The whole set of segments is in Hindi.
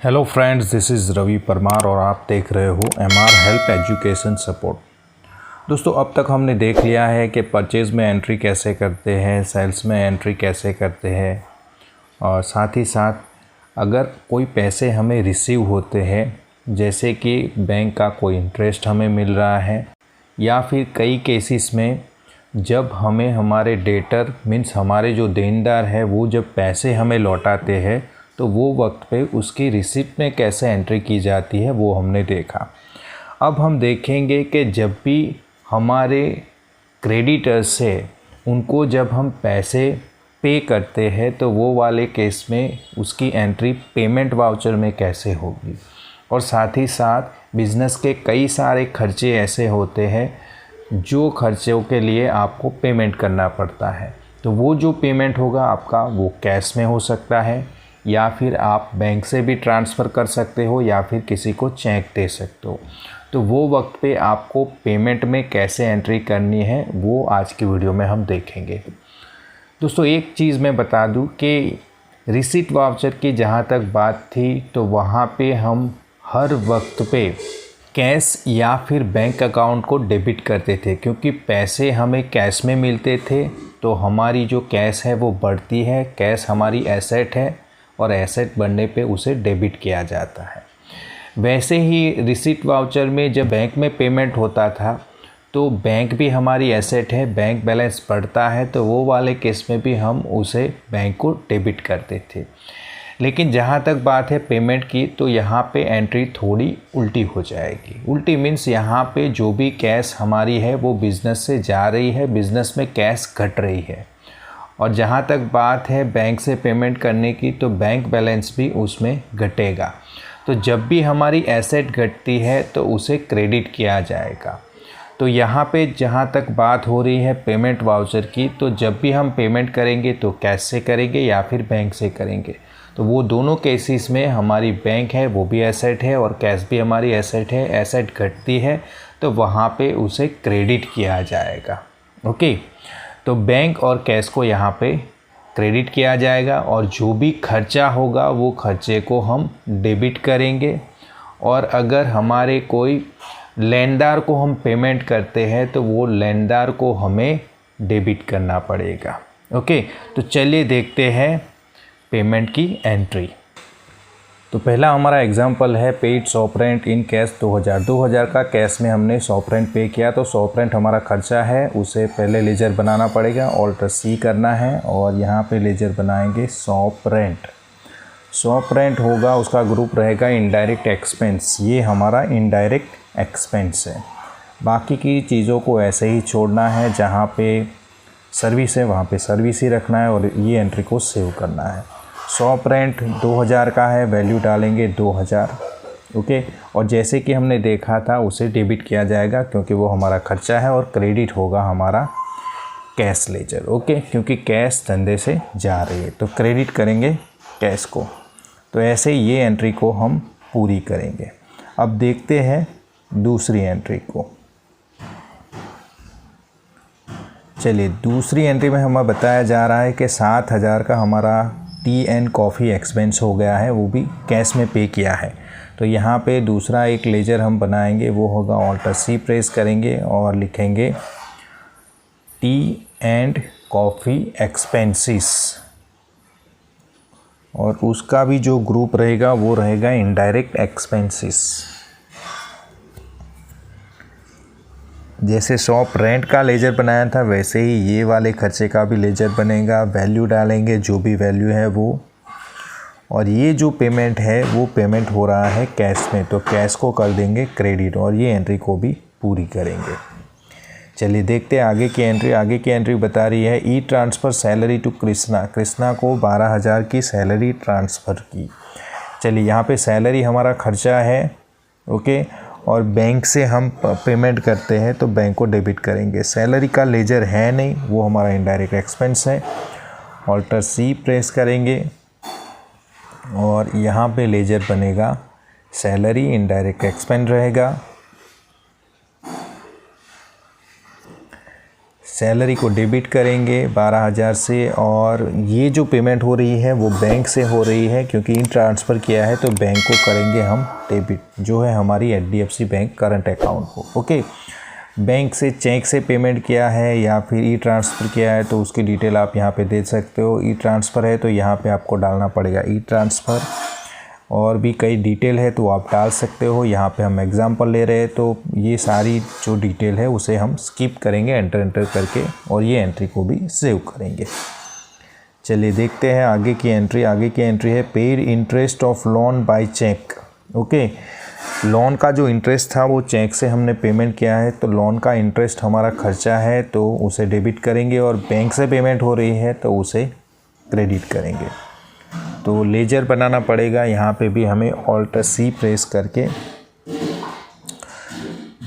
Hello friends, this is Ravi Parmar और आप देख रहे हो MR हेल्प एजुकेशन सपोर्ट। दोस्तों, अब तक हमने देख लिया है कि परचेज़ में एंट्री कैसे करते हैं, सेल्स में एंट्री कैसे करते हैं, और साथ ही साथ अगर कोई पैसे हमें रिसीव होते हैं, जैसे कि बैंक का कोई इंटरेस्ट हमें मिल रहा है, या फिर कई केसेस में जब हमें हमारे डेटर मीन्स हमारे जो देनदार है वो जब पैसे हमें लौटाते हैं तो वो वक्त पे उसकी रिसिप्ट में कैसे एंट्री की जाती है वो हमने देखा। अब हम देखेंगे कि जब भी हमारे क्रेडिटर्स से उनको जब हम पैसे पे करते हैं तो वो वाले केस में उसकी एंट्री पेमेंट वाउचर में कैसे होगी। और साथ ही साथ बिज़नेस के कई सारे खर्चे ऐसे होते हैं जो खर्चों के लिए आपको पेमेंट करना पड़ता है, तो वो जो पेमेंट होगा आपका वो कैश में हो सकता है, या फिर आप बैंक से भी ट्रांसफ़र कर सकते हो, या फिर किसी को चेक दे सकते हो। तो वो वक्त पे आपको पेमेंट में कैसे एंट्री करनी है वो आज की वीडियो में हम देखेंगे। दोस्तों, एक चीज़ मैं बता दूं कि रिसीट वाउचर की जहाँ तक बात थी तो वहाँ पे हम हर वक्त पे कैश या फिर बैंक अकाउंट को डेबिट करते थे, क्योंकि पैसे हमें कैश में मिलते थे तो हमारी जो कैश है वो बढ़ती है। कैश हमारी एसेट है और एसेट बढ़ने पे उसे डेबिट किया जाता है। वैसे ही रिसीट वाउचर में जब बैंक में पेमेंट होता था तो बैंक भी हमारी एसेट है, बैंक बैलेंस बढ़ता है, तो वो वाले केस में भी हम उसे बैंक को डेबिट करते थे। लेकिन जहाँ तक बात है पेमेंट की, तो यहाँ पे एंट्री थोड़ी उल्टी हो जाएगी। उल्टी मीन्स यहाँ पे जो भी कैश हमारी है वो बिज़नेस से जा रही है, बिज़नेस में कैश घट रही है। और जहाँ तक बात है बैंक से पेमेंट करने की, तो बैंक बैलेंस भी उसमें घटेगा। तो जब भी हमारी एसेट घटती है तो उसे क्रेडिट किया जाएगा। तो यहाँ पे जहाँ तक बात हो रही है पेमेंट वाउचर की, तो जब भी हम पेमेंट करेंगे तो कैश से करेंगे या फिर बैंक से करेंगे, तो वो दोनों केसेस में हमारी बैंक है वो भी एसेट है और कैश भी हमारी एसेट है। एसेट घटती है तो वहाँ पे उसे क्रेडिट किया जाएगा। ओके, तो बैंक और कैश को यहाँ पे क्रेडिट किया जाएगा, और जो भी खर्चा होगा वो खर्चे को हम डेबिट करेंगे। और अगर हमारे कोई लेनदार को हम पेमेंट करते हैं तो वो लेनदार को हमें डेबिट करना पड़ेगा। ओके, तो चलिए देखते हैं पेमेंट की एंट्री। तो पहला हमारा एग्जांपल है paid shop rent in cash 2000 का कैश में हमने शॉप रेंट पे किया। तो शॉप रेंट हमारा खर्चा है, उसे पहले लेजर बनाना पड़ेगा, ऑल्टर सी करना है, और यहाँ पे लेजर बनाएंगे शॉप रेंट। शॉप रेंट होगा, उसका ग्रुप रहेगा इनडायरेक्ट एक्सपेंस। ये हमारा इनडायरेक्ट एक्सपेंस है। बाकी की चीज़ों को ऐसे ही छोड़ना है, जहाँ पे सर्विस है वहाँ पे सर्विस ही रखना है, और ये एंट्री को सेव करना है। शॉप रेंट 2000 का है, वैल्यू डालेंगे 2000। ओके, और जैसे कि हमने देखा था उसे डेबिट किया जाएगा क्योंकि वो हमारा खर्चा है, और क्रेडिट होगा हमारा कैश लेजर। ओके, क्योंकि कैश धंधे से जा रही है तो क्रेडिट करेंगे कैश को। तो ऐसे ही ये एंट्री को हम पूरी करेंगे। अब देखते हैं दूसरी एंट्री को। चलिए, दूसरी एंट्री में हमें बताया जा रहा है कि 7000 का हमारा टी एंड कॉफ़ी एक्सपेंस हो गया है, वो भी कैश में पे किया है। तो यहाँ पे दूसरा एक लेजर हम बनाएंगे, वो होगा ऑल्टर सी प्रेस करेंगे और लिखेंगे टी एंड कॉफ़ी एक्सपेंसेस, और उसका भी जो ग्रुप रहेगा वो रहेगा इनडायरेक्ट एक्सपेंसेस। जैसे शॉप रेंट का लेजर बनाया था वैसे ही ये वाले खर्चे का भी लेजर बनेगा। वैल्यू डालेंगे जो भी वैल्यू है वो, और ये जो पेमेंट है वो पेमेंट हो रहा है कैश में, तो कैश को कर देंगे क्रेडिट, और ये एंट्री को भी पूरी करेंगे। चलिए देखते हैं आगे की एंट्री। आगे की एंट्री बता रही है E transfer salary to Krishna. Krishna को 12000 की सैलरी ट्रांसफ़र की। चलिए, यहाँ पे सैलरी हमारा खर्चा है। ओके, और बैंक से हम पेमेंट करते हैं तो बैंक को डेबिट करेंगे। सैलरी का लेजर है नहीं, वो हमारा इनडायरेक्ट एक्सपेंस है। ऑल्टर सी प्रेस करेंगे और यहाँ पे लेजर बनेगा सैलरी, इनडायरेक्ट एक्सपेंस रहेगा। सैलरी को डेबिट करेंगे 12,000 से, और ये जो पेमेंट हो रही है वो बैंक से हो रही है क्योंकि इन ट्रांसफ़र किया है, तो बैंक को करेंगे हम डेबिट, जो है हमारी HDFC बैंक करंट अकाउंट को। ओके, बैंक से चेक से पेमेंट किया है या फिर ई ट्रांसफ़र किया है तो उसकी डिटेल आप यहाँ पे दे सकते हो। ई ट्रांसफ़र है तो यहाँ पे आपको डालना पड़ेगा ई ट्रांसफ़र, और भी कई डिटेल है तो आप डाल सकते हो। यहाँ पे हम एग्जांपल ले रहे हैं तो ये सारी जो डिटेल है उसे हम स्किप करेंगे एंटर करके, और ये एंट्री को भी सेव करेंगे। चलिए देखते हैं आगे की एंट्री। आगे की एंट्री है paid interest of loan by cheque. Okay, loan का जो इंटरेस्ट था वो चेक से हमने पेमेंट किया है, तो लोन का इंटरेस्ट हमारा खर्चा है तो उसे डेबिट करेंगे, और बैंक से पेमेंट हो रही है तो उसे क्रेडिट करेंगे। तो लेजर बनाना पड़ेगा। यहाँ पे भी हमें Alt+C प्रेस करके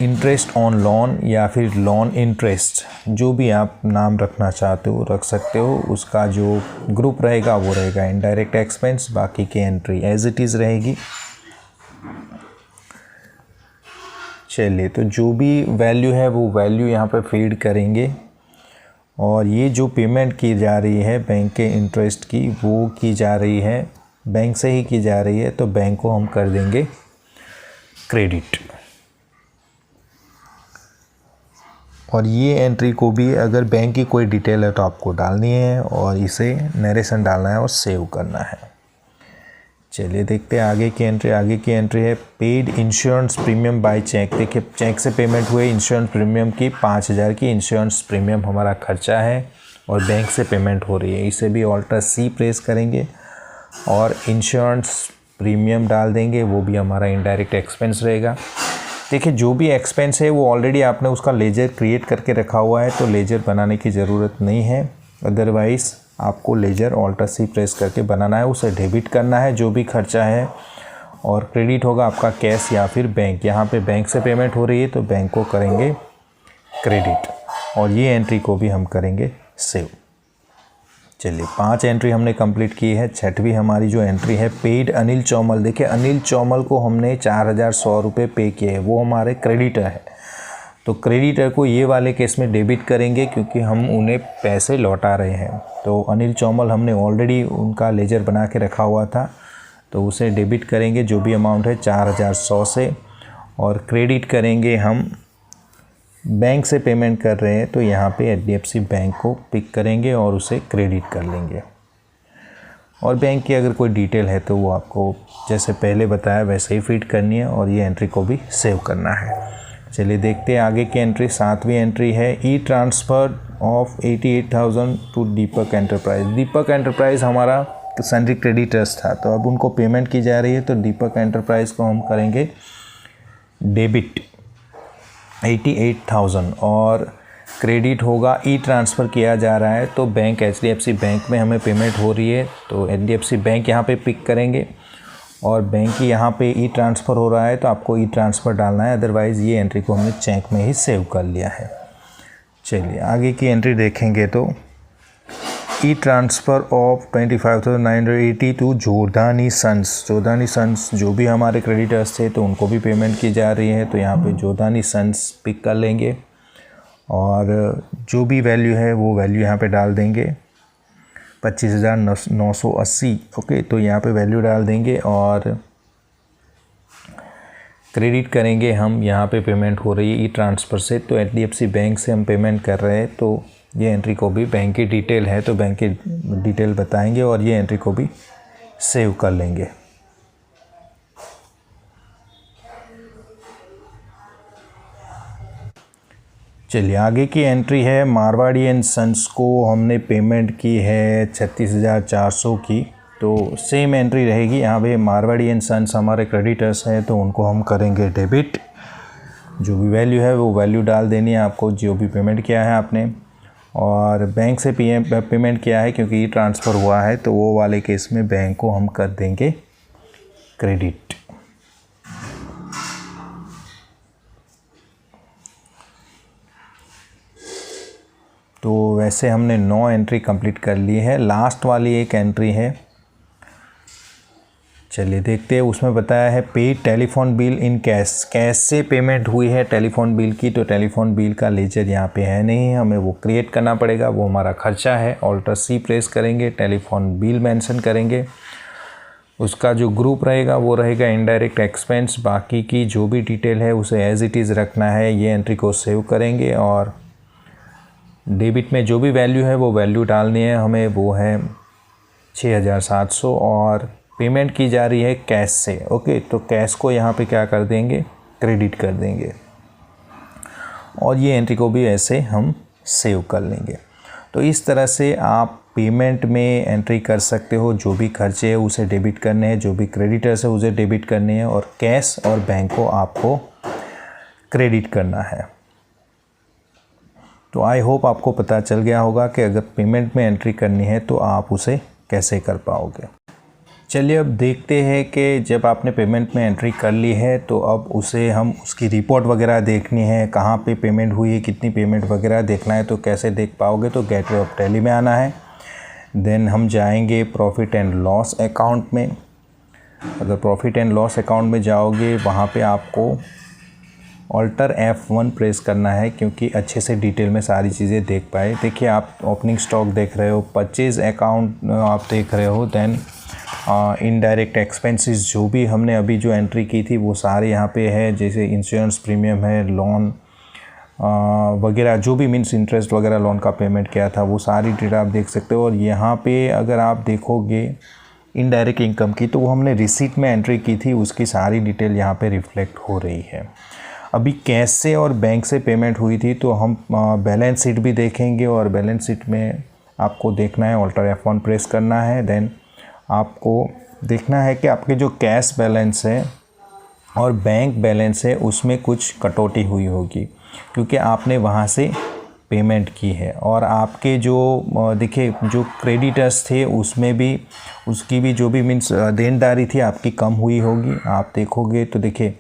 इंटरेस्ट ऑन लोन या फिर लोन इंटरेस्ट, जो भी आप नाम रखना चाहते हो रख सकते हो। उसका जो ग्रुप रहेगा वो रहेगा इनडायरेक्ट एक्सपेंस, बाकी की एंट्री एज इट इज़ रहेगी। चलिए, तो जो भी वैल्यू है वो वैल्यू यहाँ पे फीड करेंगे, और ये जो पेमेंट की जा रही है बैंक के इंटरेस्ट की वो की जा रही है, बैंक से ही की जा रही है, तो बैंक को हम कर देंगे क्रेडिट। और ये एंट्री को भी अगर बैंक की कोई डिटेल है तो आपको डालनी है, और इसे नरेशन डालना है और सेव करना है। चलिए देखते हैं आगे की एंट्री। आगे की एंट्री है paid insurance premium by cheque. देखिए, चेक से पेमेंट हुए इंश्योरेंस प्रीमियम की 5,000 की इंश्योरेंस प्रीमियम हमारा खर्चा है, और बैंक से पेमेंट हो रही है। इसे भी Alt+C प्रेस करेंगे और इंश्योरेंस प्रीमियम डाल देंगे, वो भी हमारा इनडायरेक्ट एक्सपेंस रहेगा। देखिए, जो भी एक्सपेंस है वो ऑलरेडी आपने उसका लेजर क्रिएट करके रखा हुआ है, तो लेजर बनाने की ज़रूरत नहीं है। अदरवाइज़ आपको लेजर Alt+C प्रेस करके बनाना है, उसे डेबिट करना है जो भी खर्चा है, और क्रेडिट होगा आपका कैश या फिर बैंक। यहाँ पे बैंक से पेमेंट हो रही है तो बैंक को करेंगे क्रेडिट, और ये एंट्री को भी हम करेंगे सेव। चलिए, 5 एंट्री हमने कंप्लीट की है। छठवीं हमारी जो एंट्री है पेड अनिल चौमल। देखिए, अनिल चौमल को हमने 4,100 रुपये पे किए हैं, वो हमारे क्रेडिटर है, तो क्रेडिटर को ये वाले केस में डेबिट करेंगे क्योंकि हम उन्हें पैसे लौटा रहे हैं। तो अनिल चौमल हमने ऑलरेडी उनका लेजर बना के रखा हुआ था, तो उसे डेबिट करेंगे जो भी अमाउंट है 4,100 से, और क्रेडिट करेंगे हम बैंक से पेमेंट कर रहे हैं तो यहाँ पे HDFC बैंक को पिक करेंगे और उसे क्रेडिट कर लेंगे। और बैंक की अगर कोई डिटेल है तो वो आपको जैसे पहले बताया वैसे ही फीड करनी है, और ये एंट्री को भी सेव करना है। चलिए देखते हैं आगे की एंट्री। 7वीं एंट्री है E transfer of 88,000 to Deepak enterprise. Deepak enterprise हमारा सन्ड्री क्रेडिटर्स था, तो अब उनको पेमेंट की जा रही है, तो दीपक एंटरप्राइज को हम करेंगे डेबिट 88,000, और क्रेडिट होगा ई ट्रांसफ़र किया जा रहा है तो बैंक HDFC बैंक में हमें पेमेंट हो रही है, तो HDFC बैंक यहाँ पे पिक करेंगे, और बैंक की यहाँ पे ई ट्रांसफ़र हो रहा है तो आपको ई ट्रांसफ़र डालना है, अदरवाइज़ ये एंट्री को हमने चेक में ही सेव कर लिया है। चलिए आगे की एंट्री देखेंगे तो E transfer of 25,980 to Jodhani sons. Jodhani sons जो भी हमारे क्रेडिटर्स थे तो उनको भी पेमेंट की जा रही है, तो यहाँ पे जोधानी सन्स पिक कर लेंगे, और जो भी वैल्यू है वो वैल्यू यहाँ पे डाल देंगे 25,980। ओके, तो यहाँ पे वैल्यू डाल देंगे और क्रेडिट करेंगे हम। यहाँ पे पेमेंट हो रही है ई ट्रांसफ़र से, तो HDFC बैंक से हम पेमेंट कर रहे हैं, तो ये एंट्री को भी बैंक की डिटेल है तो बैंक की डिटेल बताएंगे, और ये एंट्री को भी सेव कर लेंगे। चलिए आगे की एंट्री है मारवाड़ी एंड सन्स को हमने पेमेंट की है 36,400 की, तो सेम एंट्री रहेगी। यहाँ पे मारवाड़ी एंड सन्स हमारे क्रेडिटर्स हैं तो उनको हम करेंगे डेबिट। जो भी वैल्यू है वो वैल्यू डाल देनी है आपको, जो भी पेमेंट किया है आपने, और बैंक से पेमेंट किया है क्योंकि ट्रांसफ़र हुआ है तो वो वाले केस में बैंक को हम कर देंगे क्रेडिट। तो वैसे हमने 9 एंट्री कंप्लीट कर ली है। लास्ट वाली एक एंट्री है चलिए देखते हैं। उसमें बताया है पे telephone bill in cash, cash से पेमेंट हुई है टेलीफोन बिल की, तो टेलीफोन बिल का लेजर यहाँ पे है नहीं, हमें वो क्रिएट करना पड़ेगा, वो हमारा खर्चा है। ऑल्टर सी प्रेस करेंगे, टेलीफोन बिल मेंशन करेंगे, उसका जो ग्रुप रहेगा वो रहेगा इनडायरेक्ट एक्सपेंस। बाकी की जो भी डिटेल है उसे एज इट इज़ रखना है। ये एंट्री को सेव करेंगे और डेबिट में जो भी वैल्यू है वो वैल्यू डालनी है हमें, वो है 6700 और पेमेंट की जा रही है कैश से। ओके, तो कैश को यहाँ पे क्या कर देंगे, क्रेडिट कर देंगे और ये एंट्री को भी ऐसे हम सेव कर लेंगे। तो इस तरह से आप पेमेंट में एंट्री कर सकते हो, जो भी खर्चे हैं उसे डेबिट करने हैं, जो भी क्रेडिटर्स है उसे डेबिट करने हैं और कैश और बैंक को आपको क्रेडिट करना है। तो आई होप आपको पता चल गया होगा कि अगर पेमेंट में एंट्री करनी है तो आप उसे कैसे कर पाओगे। चलिए अब देखते हैं कि जब आपने पेमेंट में एंट्री कर ली है तो अब उसे हम उसकी रिपोर्ट वगैरह देखनी है, कहाँ पे पेमेंट हुई है, कितनी पेमेंट वगैरह देखना है। तो कैसे देख पाओगे, तो गेटवे ऑफ टैली में आना है, देन हम जाएंगे प्रॉफिट एंड लॉस अकाउंट में। अगर प्रॉफिट एंड लॉस अकाउंट में जाओगे वहाँ पे आपको ऑल्टर F1 प्रेस करना है, क्योंकि अच्छे से डिटेल में सारी चीज़ें देख पाए। देखिए आप ओपनिंग स्टॉक देख रहे हो, परचेज़ अकाउंट आप देख रहे हो, देन इनडायरेक्ट एक्सपेंसेस जो भी हमने अभी जो एंट्री की थी वो सारे यहाँ पे है, जैसे इंश्योरेंस प्रीमियम है, लोन वगैरह जो भी मीन्स इंटरेस्ट वगैरह लोन का पेमेंट किया था वो सारी डिटेल आप देख सकते हो। और यहाँ पे अगर आप देखोगे इनडायरेक्ट इनकम की, तो वो हमने रिसीट में एंट्री की थी, उसकी सारी डिटेल यहाँ पे रिफ्लेक्ट हो रही है। अभी कैश से और बैंक से पेमेंट हुई थी तो हम बैलेंस शीट भी देखेंगे और बैलेंस शीट में आपको देखना है, ऑल्टर F1 प्रेस करना है, देन आपको देखना है कि आपके जो कैश बैलेंस है और बैंक बैलेंस है उसमें कुछ कटौती हुई होगी, क्योंकि आपने वहाँ से पेमेंट की है। और आपके जो देखिए जो क्रेडिटर्स थे उसमें भी उसकी भी जो भी मीन्स देनदारी थी आपकी कम हुई होगी। आप देखोगे तो देखिए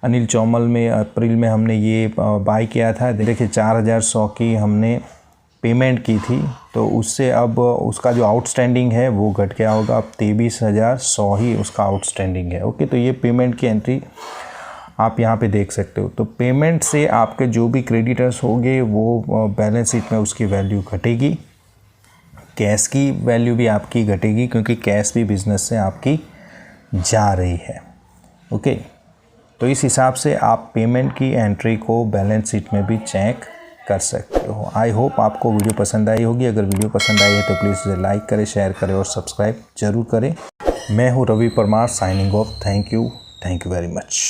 अनिल चौमल में अप्रैल में हमने ये बाय किया था, देखिए 4100 की हमने पेमेंट की थी, तो उससे अब उसका जो आउटस्टैंडिंग है वो घट गया होगा, अब 23,100 ही उसका आउटस्टैंडिंग है। ओके, तो ये पेमेंट की एंट्री आप यहाँ पे देख सकते हो। तो पेमेंट से आपके जो भी क्रेडिटर्स होंगे वो बैलेंस शीट में उसकी वैल्यू घटेगी, कैश की वैल्यू भी आपकी घटेगी, क्योंकि कैश भी बिजनेस से आपकी जा रही है। ओके, तो इस हिसाब से आप पेमेंट की एंट्री को बैलेंस शीट में भी चेक कर सकते हो। आई होप आपको वीडियो पसंद आई होगी। अगर वीडियो पसंद आई है तो प्लीज़ इसे लाइक करें, शेयर करें और सब्सक्राइब जरूर करें। मैं हूँ Ravi Parmar, signing off. Thank you very much.